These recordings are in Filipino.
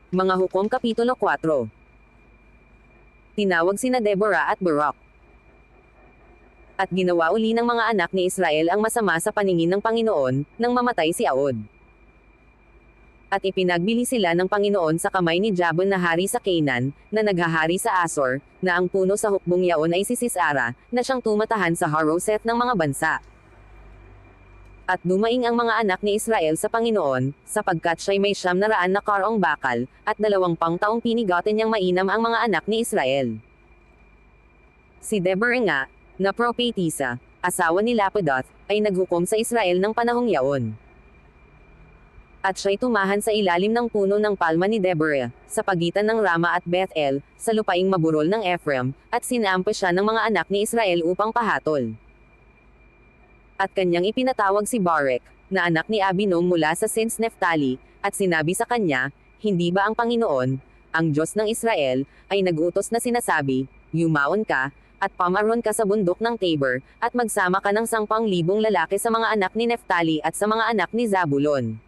Mga Hukom Kapitulo 4. Tinawag sina Deborah at Barak. At ginawa uli ng mga anak ni Israel ang masama sa paningin ng Panginoon, nang mamatay si Aod. At ipinagbili sila ng Panginoon sa kamay ni Jabin na hari sa Canaan, na naghahari sa Asor, na ang puno sa hukbong yaon ay si Sisara, na siyang tumatahan sa Haroset ng mga bansa. At dumaing ang mga anak ni Israel sa Panginoon, sapagkat siya'y may 900 na karong bakal, at 20 taong pinigoten niyang mainam ang mga anak ni Israel. Si Deborah nga, na propetisa, asawa ni Lapidoth, ay naghukom sa Israel ng panahong yaon. At siya'y tumahan sa ilalim ng puno ng palma ni Deborah, sa pagitan ng Rama at Bethel, sa lupaing maburol ng Ephraim, at sinampa siya ng mga anak ni Israel upang pahatol. At kanyang ipinatawag si Barak, na anak ni Abinom mula sa Sins Neftali, at sinabi sa kanya, hindi ba ang Panginoon, ang Diyos ng Israel, ay nag-utos na sinasabi, yumaon ka, at pamaron ka sa bundok ng Tabor, at magsama ka ng 10,000 lalaki sa mga anak ni Neftali at sa mga anak ni Zabulon.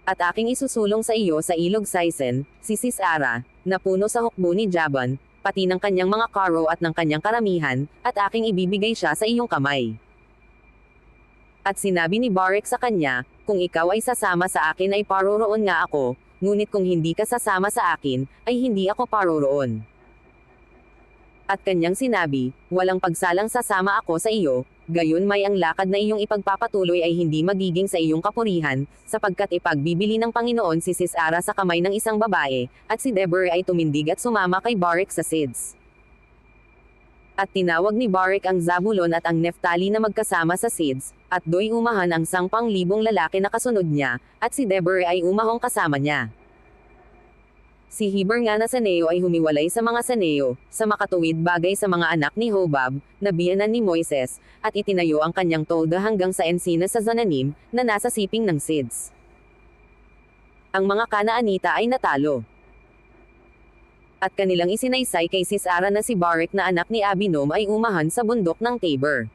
At aking isusulong sa iyo sa ilog Sisen, si Sisara, na puno sa hukbo ni Jabin, pati ng kanyang mga karo at ng kanyang karamihan, at aking ibibigay siya sa iyong kamay. At sinabi ni Barak sa kanya, kung ikaw ay sasama sa akin ay paroroon nga ako, ngunit kung hindi ka sasama sa akin, ay hindi ako paroroon. At kanyang sinabi, walang pagsalang sasama ako sa iyo, gayon may ang lakad na iyong ipagpapatuloy ay hindi magiging sa iyong kapurihan, sapagkat ipagbibili ng Panginoon si Sisara sa kamay ng isang babae, at si Deborah ay tumindig at sumama kay Barak sa Sids. At tinawag ni Barak ang Zabulon at ang Neftali na magkasama sa Sids, at do'y umahan ang 10,000 lalaki na kasunod niya, at si Deborah ay umahong kasama niya. Si Heber nga na Saneo ay humiwalay sa mga Saneo, sa makatuwid bagay sa mga anak ni Hobab, na biyanan ni Moises, at itinayo ang kanyang tolda hanggang sa Encinas sa Zananim, na nasa siping ng Sids. Ang mga Kanaanita ay natalo. At kanilang isinaysay kay Sisara na si Barak na anak ni Abinom ay umahan sa bundok ng Tabor.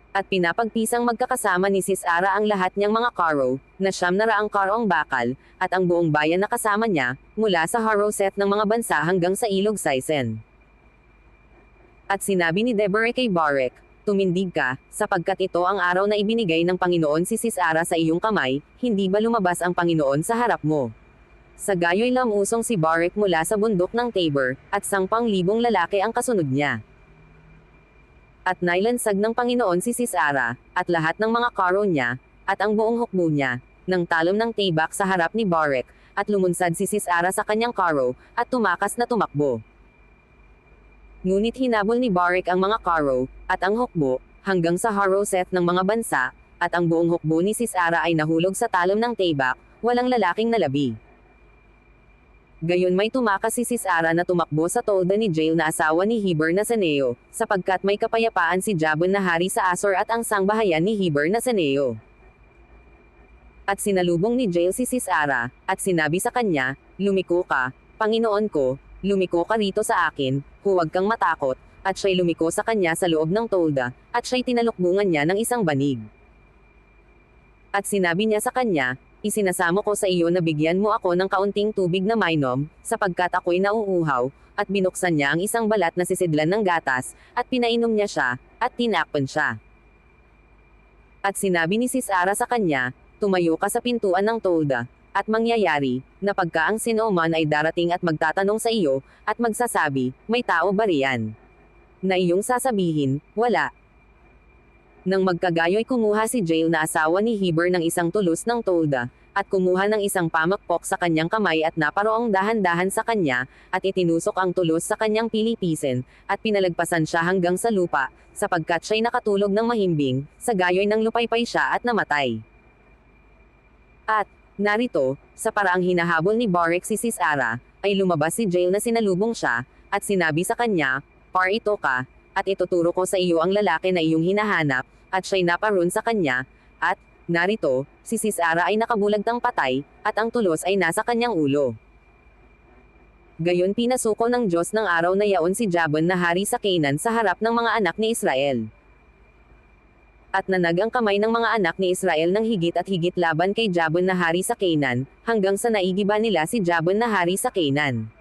At pinapagpisang magkakasama ni Sisara ang lahat niyang mga karo, na 900 karong bakal, at ang buong bayan na kasama niya, mula sa Haroset ng mga bansa hanggang sa ilog Sisen. At sinabi ni Deborah kay Barak, tumindig ka, sapagkat ito ang araw na ibinigay ng Panginoon si Sisara sa iyong kamay, hindi ba lumabas ang Panginoon sa harap mo? Sa gayo'y lamusong si Barak mula sa bundok ng Tabor, at 10,000 lalaki ang kasunod niya. At nailansag ng Panginoon si Sisara, at lahat ng mga karo niya, at ang buong hukbo niya, ng talom ng Tabak sa harap ni Barak, at lumunsad si Sisara sa kanyang karo, at tumakas na tumakbo. Ngunit hinabol ni Barak ang mga karo, at ang hukbo, hanggang sa Haroset ng mga bansa, at ang buong hukbo ni Sisara ay nahulog sa talom ng Tabak, walang lalaking nalabi. Gayon may tumakas si Sisara na tumakbo sa tolda ni Jael na asawa ni Heber na Saneo, sapagkat may kapayapaan si Jabin na hari sa Asor at ang sangbahayan ni Heber na Saneo. At sinalubong ni Jael si Sisara, at sinabi sa kanya, lumiko ka, Panginoon ko, lumiko ka rito sa akin, huwag kang matakot, at siya'y lumiko sa kanya sa loob ng tolda, at siya'y tinalukbungan niya ng isang banig. At sinabi niya sa kanya, isinasamo ko sa iyo na bigyan mo ako ng kaunting tubig na mainom, sapagkat ako'y nauuhaw, at binuksan niya ang isang balat na sisidlan ng gatas, at pinainom niya siya, at tinakpan siya. At sinabi ni Sisara sa kanya, tumayo ka sa pintuan ng tolda, at mangyayari, na pagka ang sinoman ay darating at magtatanong sa iyo, at magsasabi, may tao ba riyan? Na iyong sasabihin, wala. Nang magkagayo'y kumuha si Jael na asawa ni Heber ng isang tulos ng tolda, at kumuha ng isang pamakpok sa kanyang kamay at naparoong dahan-dahan sa kanya, at itinusok ang tulos sa kanyang pilipisen, at pinalagpasan siya hanggang sa lupa, sapagkat siya'y nakatulog ng mahimbing, sa gayo'y nang lupaypay siya at namatay. At, narito, sa paraang hinahabol ni Barak si Sisara, ay lumabas si Jael na sinalubong siya, at sinabi sa kanya, parito ka, at ituturo ko sa iyo ang lalaki na iyong hinahanap, at siya'y naparoon sa kanya, at, narito, si Sisara ay nakabulagtang patay, at ang tulos ay nasa kanyang ulo. Gayon pinasuko ng Diyos ng araw na yaon si Jabin na hari sa Canaan sa harap ng mga anak ni Israel. At nanag ang kamay ng mga anak ni Israel ng higit at higit laban kay Jabin na hari sa Canaan, hanggang sa naigiba nila si Jabin na hari sa Canaan.